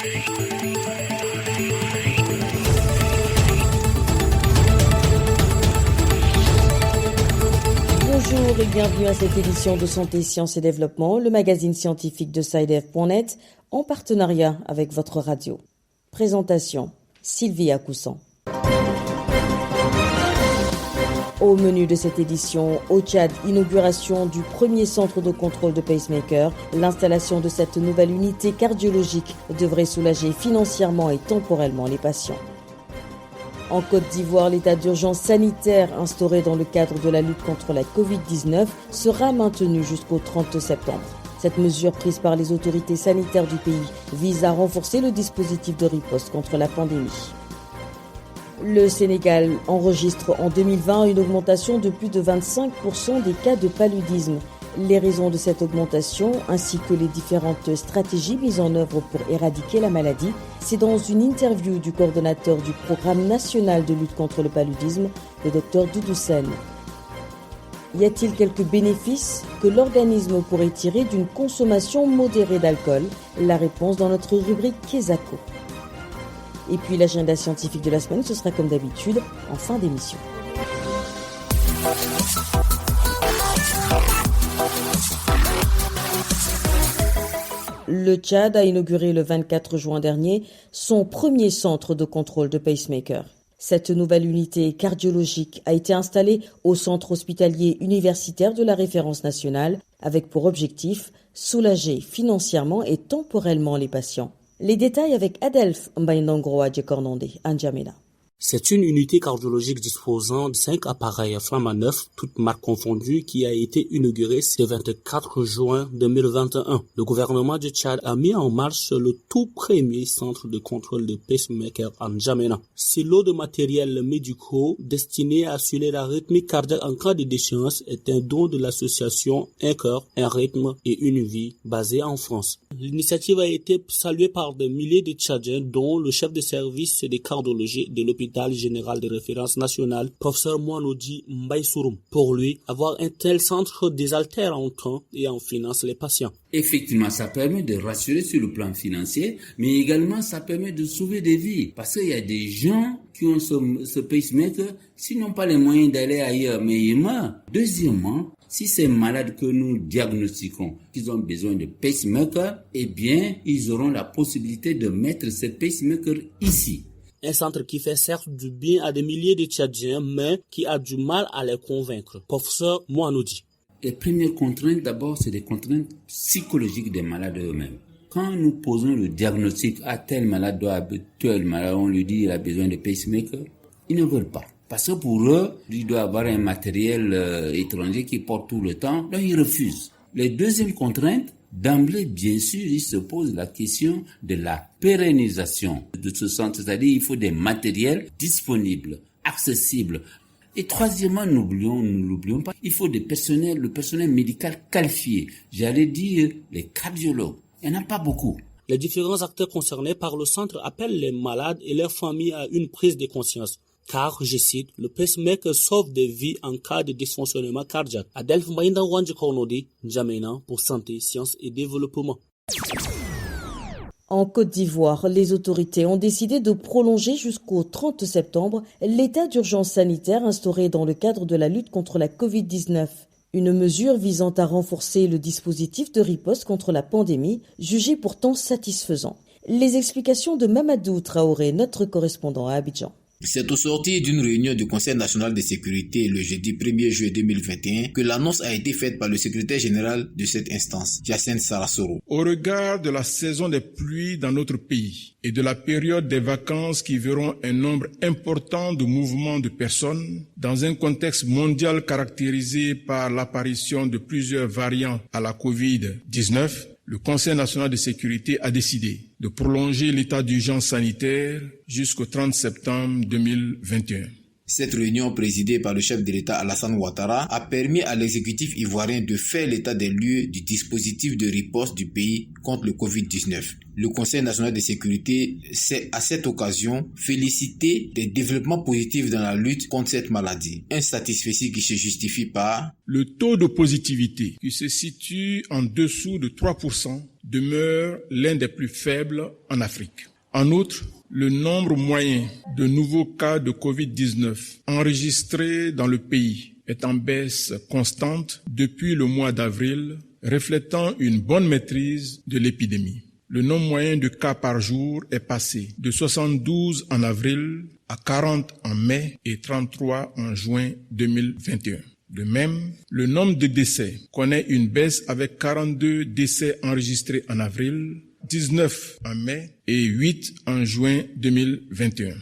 Bonjour et bienvenue à cette édition de Santé, Sciences et Développement, le magazine scientifique de SciDev.net, en partenariat avec votre radio. Présentation, Sylvie Akoussan. Au menu de cette édition, au Tchad, inauguration du premier centre de contrôle de pacemaker. L'installation de cette nouvelle unité cardiologique devrait soulager financièrement et temporellement les patients. En Côte d'Ivoire, l'état d'urgence sanitaire instauré dans le cadre de la lutte contre la Covid-19 sera maintenu jusqu'au 30 septembre. Cette mesure prise par les autorités sanitaires du pays vise à renforcer le dispositif de riposte contre la pandémie. Le Sénégal enregistre en 2020 une augmentation de plus de 25% des cas de paludisme. Les raisons de cette augmentation, ainsi que les différentes stratégies mises en œuvre pour éradiquer la maladie, c'est dans une interview du coordonnateur du programme national de lutte contre le paludisme, le Dr Doudou Sène. Y a-t-il quelques bénéfices que l'organisme pourrait tirer d'une consommation modérée d'alcool? La réponse dans notre rubrique Kesako. Et puis l'agenda scientifique de la semaine, ce sera comme d'habitude en fin d'émission. Le Tchad a inauguré le 24 juin dernier son premier centre de contrôle de pacemaker. Cette nouvelle unité cardiologique a été installée au centre hospitalier universitaire de la référence nationale avec pour objectif soulager financièrement et temporellement les patients. Les détails avec Adelph Mbaindangro Adjekornondé, N'Djamena. C'est une unité cardiologique disposant de 5 appareils Flamma 9, toutes marques confondues, qui a été inaugurée le 24 juin 2021. Le gouvernement du Tchad a mis en marche le tout premier centre de contrôle de pacemaker en N'Djamena. Ce lot de matériels médicaux destiné à assurer la rythmique cardiaque en cas de déchéance est un don de l'association Un cœur, un rythme et une vie basée en France. L'initiative a été saluée par des milliers de Tchadiens, dont le chef de service de cardiologie de l'hôpital général de référence nationale, professeur Moanodi Mbaïsouroum. Pour lui, avoir un tel centre désaltère en temps et en finance les patients. Effectivement, ça permet de rassurer sur le plan financier, mais également ça permet de sauver des vies. Parce qu'il y a des gens qui ont ce pacemaker, s'ils n'ont pas les moyens d'aller ailleurs, mais ils meurent. Deuxièmement, si ces malades que nous diagnostiquons, qu'ils ont besoin de pacemaker, eh bien, ils auront la possibilité de mettre ce pacemaker ici. Un centre qui fait certes du bien à des milliers de Tchadiens, mais qui a du mal à les convaincre. Professeur Moanodi. Les premières contraintes, d'abord, c'est des contraintes psychologiques des malades eux-mêmes. Quand nous posons le diagnostic à tel malade, on lui dit qu'il a besoin de pacemaker, ils ne veulent pas. Parce que pour eux, il doit avoir un matériel étranger qui porte tout le temps, donc ils refusent. Les deuxièmes contraintes, d'emblée, bien sûr, il se pose la question de la pérennisation de ce centre. C'est-à-dire il faut des matériels disponibles, accessibles. Et troisièmement, ne l'oublions pas, il faut le personnel médical qualifié. J'allais dire les cardiologues. Il n'y en a pas beaucoup. Les différents acteurs concernés par le centre appellent les malades et leurs familles à une prise de conscience. Car, je cite, le pacemaker sauve des vies en cas de dysfonctionnement cardiaque. Adelph Mbaindangro Adjekornondé, N'Djamena pour Santé, Sciences et Développement. En Côte d'Ivoire, les autorités ont décidé de prolonger jusqu'au 30 septembre l'état d'urgence sanitaire instauré dans le cadre de la lutte contre la Covid-19. Une mesure visant à renforcer le dispositif de riposte contre la pandémie, jugé pourtant satisfaisant. Les explications de Mamadou Traoré, notre correspondant à Abidjan. C'est au sortir d'une réunion du Conseil national de sécurité le jeudi 1er juillet 2021 que l'annonce a été faite par le secrétaire général de cette instance, Jacinthe Sarasoro. Au regard de la saison des pluies dans notre pays et de la période des vacances qui verront un nombre important de mouvements de personnes, dans un contexte mondial caractérisé par l'apparition de plusieurs variants à la Covid-19, le Conseil national de sécurité a décidé de prolonger l'état d'urgence sanitaire jusqu'au 30 septembre 2021. Cette réunion présidée par le chef de l'État Alassane Ouattara a permis à l'exécutif ivoirien de faire l'état des lieux du dispositif de riposte du pays contre le Covid-19. Le Conseil national de sécurité s'est à cette occasion félicité des développements positifs dans la lutte contre cette maladie. Un satisfecit qui se justifie par le taux de positivité qui se situe en dessous de 3% demeure l'un des plus faibles en Afrique. En outre, le nombre moyen de nouveaux cas de Covid-19 enregistrés dans le pays est en baisse constante depuis le mois d'avril, reflétant une bonne maîtrise de l'épidémie. Le nombre moyen de cas par jour est passé de 72 en avril à 40 en mai et 33 en juin 2021. De même, le nombre de décès connaît une baisse avec 42 décès enregistrés en avril, 19 en mai et 8 en juin 2021.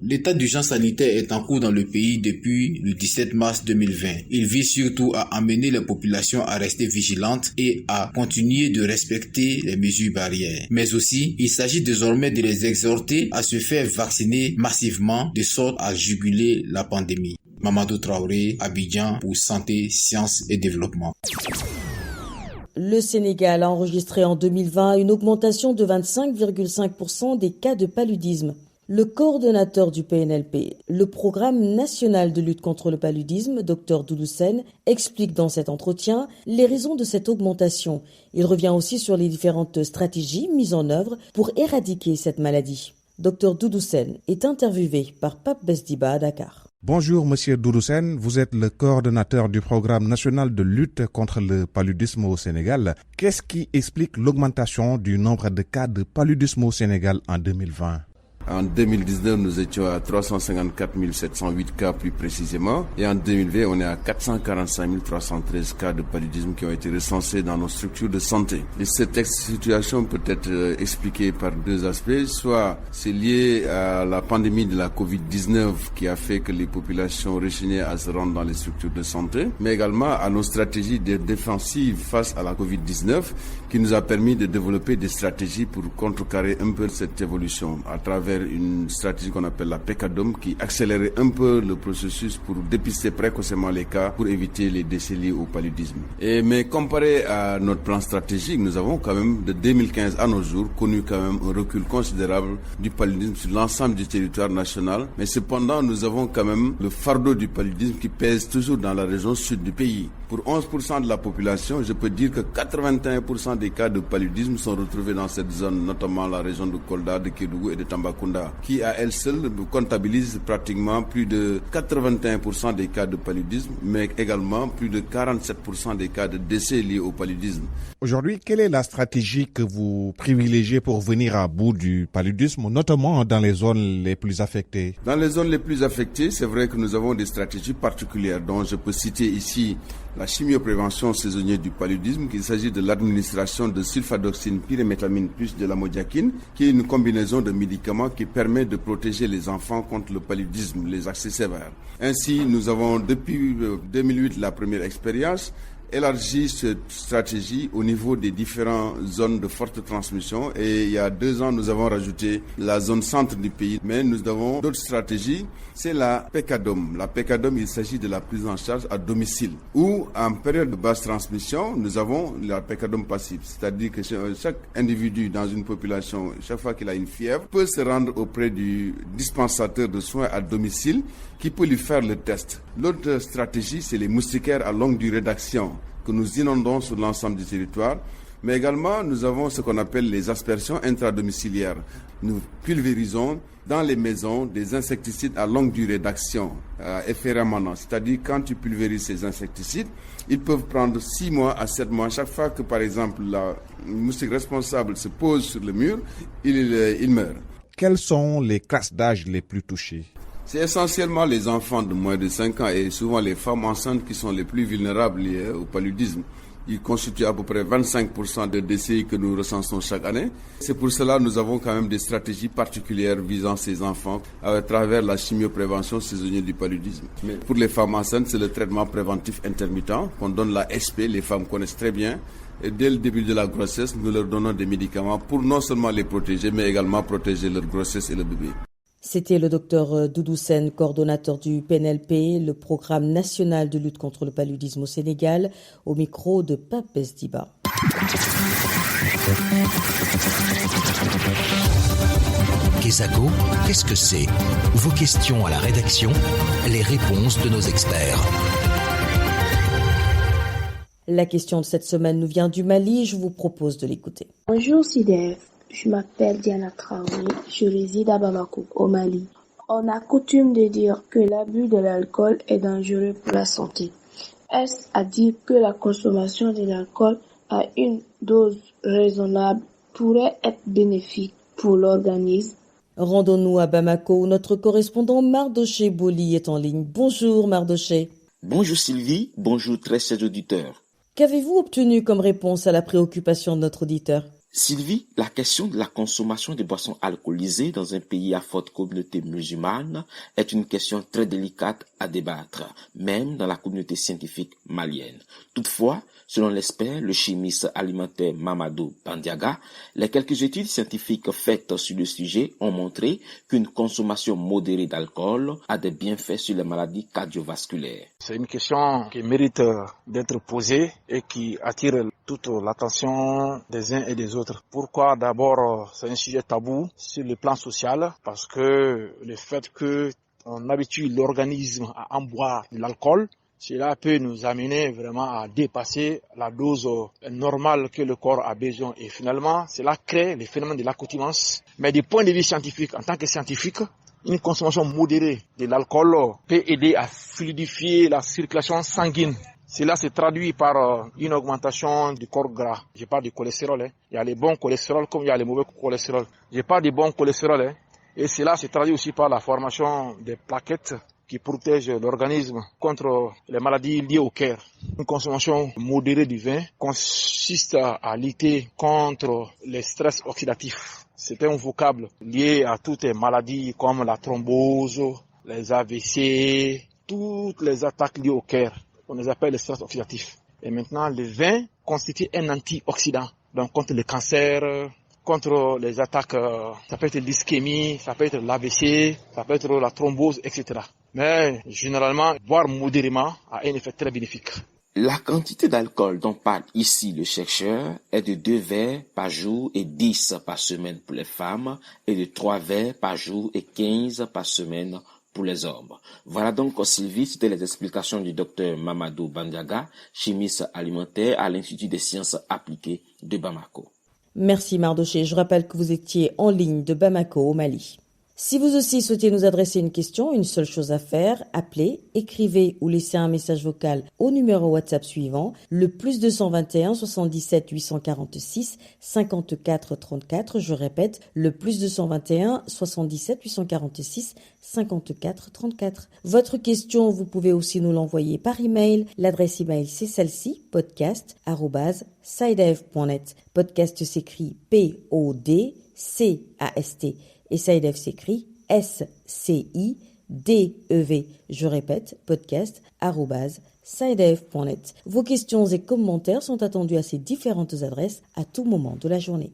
L'état d'urgence sanitaire est en cours dans le pays depuis le 17 mars 2020. Il vise surtout à amener les populations à rester vigilantes et à continuer de respecter les mesures barrières. Mais aussi, il s'agit désormais de les exhorter à se faire vacciner massivement de sorte à juguler la pandémie. Mamadou Traoré, Abidjan pour Santé, Sciences et Développement. Le Sénégal a enregistré en 2020 une augmentation de 25,5% des cas de paludisme. Le coordonnateur du PNLP, le programme national de lutte contre le paludisme, Dr Doudou Sène, explique dans cet entretien les raisons de cette augmentation. Il revient aussi sur les différentes stratégies mises en œuvre pour éradiquer cette maladie. Dr Doudou Sène est interviewé par Pape Besdiba à Dakar. Bonjour Monsieur Doudou Sène, vous êtes le coordonnateur du programme national de lutte contre le paludisme au Sénégal. Qu'est-ce qui explique l'augmentation du nombre de cas de paludisme au Sénégal en 2020 ? En 2019, nous étions à 354 708 cas plus précisément. Et en 2020, on est à 445 313 cas de paludisme qui ont été recensés dans nos structures de santé. Et cette situation peut être expliquée par deux aspects. Soit c'est lié à la pandémie de la Covid-19 qui a fait que les populations rechignaient à se rendre dans les structures de santé, mais également à nos stratégies de défensive face à la Covid-19 qui nous a permis de développer des stratégies pour contrecarrer un peu cette évolution à travers une stratégie qu'on appelle la PECADOM qui accélérait un peu le processus pour dépister précocement les cas pour éviter les décès liés au paludisme. Mais comparé à notre plan stratégique, nous avons quand même de 2015 à nos jours connu quand même un recul considérable du paludisme sur l'ensemble du territoire national. Mais cependant, nous avons quand même le fardeau du paludisme qui pèse toujours dans la région sud du pays. Pour 11% de la population, je peux dire que 81% des cas de paludisme sont retrouvés dans cette zone, notamment la région de Kolda, de Kédougou et de Tambacounda, qui à elle seule comptabilise pratiquement plus de 81% des cas de paludisme, mais également plus de 47% des cas de décès liés au paludisme. Aujourd'hui, quelle est la stratégie que vous privilégiez pour venir à bout du paludisme, notamment dans les zones les plus affectées? Dans les zones les plus affectées, c'est vrai que nous avons des stratégies particulières dont je peux citer ici la chimioprévention saisonnière du paludisme, qu'il s'agit de l'administration de sulfadoxine pyrimétamine plus de l'amodiaquine, qui est une combinaison de médicaments qui permet de protéger les enfants contre le paludisme, les accès sévères. Ainsi, nous avons depuis 2008 la première expérience, élargi cette stratégie au niveau des différentes zones de forte transmission et il y a 2 ans, nous avons rajouté la zone centre du pays. Mais nous avons d'autres stratégies, c'est la PECADOM. La PECADOM, il s'agit de la prise en charge à domicile ou en période de basse transmission, nous avons la PECADOM passive. C'est-à-dire que chaque individu dans une population, chaque fois qu'il a une fièvre, peut se rendre auprès du dispensateur de soins à domicile qui peut lui faire le test. L'autre stratégie, c'est les moustiquaires à longue durée d'action que nous inondons sur l'ensemble du territoire. Mais également, nous avons ce qu'on appelle les aspersions intradomiciliaires. Nous pulvérisons dans les maisons des insecticides à longue durée d'action, à effet rémanent. C'est-à-dire, quand tu pulvérises ces insecticides, ils peuvent prendre 6 mois à 7 mois. Chaque fois que, par exemple, la moustique responsable se pose sur le mur, il meurt. Quelles sont les classes d'âge les plus touchées? C'est essentiellement les enfants de moins de 5 ans et souvent les femmes enceintes qui sont les plus vulnérables liées au paludisme. Ils constituent à peu près 25% des décès que nous recensons chaque année. C'est pour cela que nous avons quand même des stratégies particulières visant ces enfants à travers la chimioprévention saisonnière du paludisme. Mais pour les femmes enceintes, c'est le traitement préventif intermittent qu'on donne la SP, les femmes connaissent très bien. Et dès le début de la grossesse, nous leur donnons des médicaments pour non seulement les protéger, mais également protéger leur grossesse et le bébé. C'était le docteur Doudou Sène, coordonnateur du PNLP, le programme national de lutte contre le paludisme au Sénégal, au micro de Pape Besdiba. Kesako, qu'est-ce que c'est? Vos questions à la rédaction, les réponses de nos experts. La question de cette semaine nous vient du Mali, je vous propose de l'écouter. Bonjour CIDEF, je m'appelle Diana Traoré, je réside à Bamako, au Mali. On a coutume de dire que l'abus de l'alcool est dangereux pour la santé. Est-ce à dire que la consommation de l'alcool à une dose raisonnable pourrait être bénéfique pour l'organisme? Rendons-nous à Bamako où notre correspondant Mardoché Boli est en ligne. Bonjour Mardoché. Bonjour Sylvie, bonjour très chers auditeurs. Qu'avez-vous obtenu comme réponse à la préoccupation de notre auditeur? Sylvie, la question de la consommation de boissons alcoolisées dans un pays à forte communauté musulmane est une question très délicate à débattre, même dans la communauté scientifique malienne. Toutefois, selon l'expert, le chimiste alimentaire Mamadou Bandiaga, les quelques études scientifiques faites sur le sujet ont montré qu'une consommation modérée d'alcool a des bienfaits sur les maladies cardiovasculaires. C'est une question qui mérite d'être posée et qui attire toute l'attention des uns et des autres. Pourquoi? D'abord, c'est un sujet tabou sur le plan social parce que le fait qu'on habitue l'organisme à en boire de l'alcool, cela peut nous amener vraiment à dépasser la dose normale que le corps a besoin. Et finalement, cela crée le phénomène de l'accoutumance. Mais du point de vue scientifique, en tant que scientifique, une consommation modérée de l'alcool peut aider à fluidifier la circulation sanguine. Cela se traduit par une augmentation du corps gras. Je parle du cholestérol. Il y a les bons cholestérol comme il y a les mauvais cholestérol. Je parle du bon cholestérol. Et cela se traduit aussi par la formation des plaquettes qui protègent l'organisme contre les maladies liées au cœur. Une consommation modérée du vin consiste à lutter contre les stress oxydatifs. C'est un vocable lié à toutes les maladies comme la thrombose, les AVC, toutes les attaques liées au cœur. On les appelle les stress oxydatifs. Et maintenant, le vin constitue un antioxydant. Donc contre le cancer, contre les attaques, ça peut être l'ischémie, ça peut être l'AVC, ça peut être la thrombose, etc. Mais généralement, boire modérément a un effet très bénéfique. La quantité d'alcool dont parle ici le chercheur est de 2 verres par jour et 10 par semaine pour les femmes et de 3 verres par jour et 15 par semaine pour les hommes. Voilà donc, Sylvie, c'était les explications du docteur Mamadou Bandiaga, chimiste alimentaire à l'Institut des sciences appliquées de Bamako. Merci Mardoché, je rappelle que vous étiez en ligne de Bamako au Mali. Si vous aussi souhaitez nous adresser une question, une seule chose à faire, appelez, écrivez ou laissez un message vocal au numéro WhatsApp suivant, le +221 77 846 54 34. Je répète, le +221 77 846 54 34. Votre question, vous pouvez aussi nous l'envoyer par email. L'adresse email, c'est celle-ci, podcast@sidev.net. Podcast s'écrit PODCAST. Et SciDev s'écrit SCIDEV. Je répète, podcast@sidev.net. Vos questions et commentaires sont attendus à ces différentes adresses à tout moment de la journée.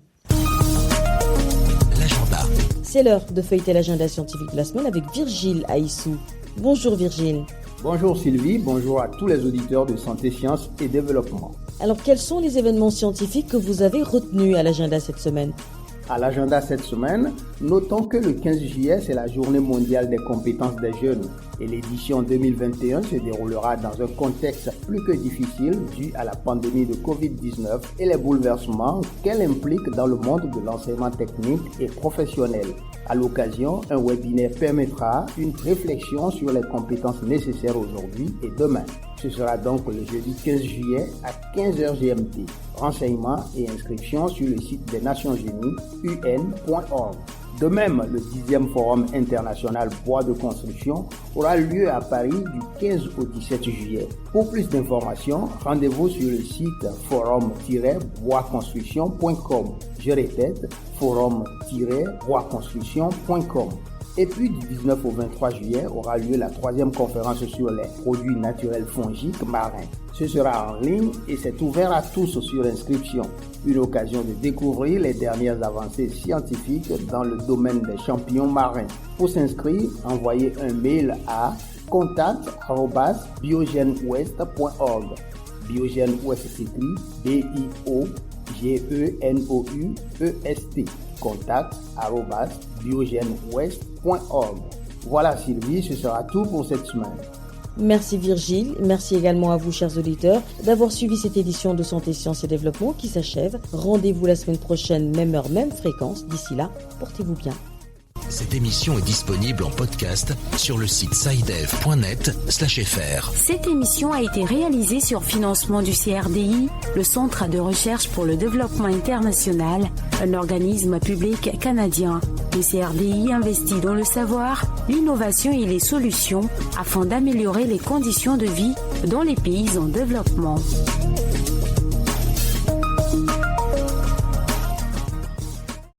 L'agenda. C'est l'heure de feuilleter l'agenda scientifique de la semaine avec Virgile Aissou. Bonjour Virgile. Bonjour Sylvie, bonjour à tous les auditeurs de Santé, Sciences et Développement. Alors quels sont les événements scientifiques que vous avez retenus à l'agenda cette semaine ? À l'agenda cette semaine, notons que le 15 juillet, c'est la journée mondiale des compétences des jeunes et l'édition 2021 se déroulera dans un contexte plus que difficile dû à la pandémie de Covid-19 et les bouleversements qu'elle implique dans le monde de l'enseignement technique et professionnel. À l'occasion, un webinaire permettra une réflexion sur les compétences nécessaires aujourd'hui et demain. Ce sera donc le jeudi 15 juillet à 15h GMT. Renseignements et inscriptions sur le site des Nations Unies, un.org. De même, le 10e Forum international bois de construction aura lieu à Paris du 15 au 17 juillet. Pour plus d'informations, rendez-vous sur le site forum-boisconstruction.com. Je répète, forum-boisconstruction.com. Et puis du 19 au 23 juillet aura lieu la 3e conférence sur les produits naturels fongiques marins. Ce sera en ligne et c'est ouvert à tous sur inscription. Une occasion de découvrir les dernières avancées scientifiques dans le domaine des champignons marins. Pour s'inscrire, envoyez un mail à contact@biogenouest.org. Biogène Ouest s'écrit BIOGENOUEST. contact@biogenouest.org. Voilà Sylvie, ce sera tout pour cette semaine. Merci Virgile, merci également à vous chers auditeurs d'avoir suivi cette édition de Santé, Sciences et Développement qui s'achève. Rendez-vous la semaine prochaine, même heure, même fréquence. D'ici là, portez-vous bien. Cette émission est disponible en podcast sur le site scidev.net/fr. Cette émission a été réalisée sur financement du CRDI, le Centre de recherche pour le développement international, un organisme public canadien. Le CRDI investit dans le savoir, l'innovation et les solutions afin d'améliorer les conditions de vie dans les pays en développement.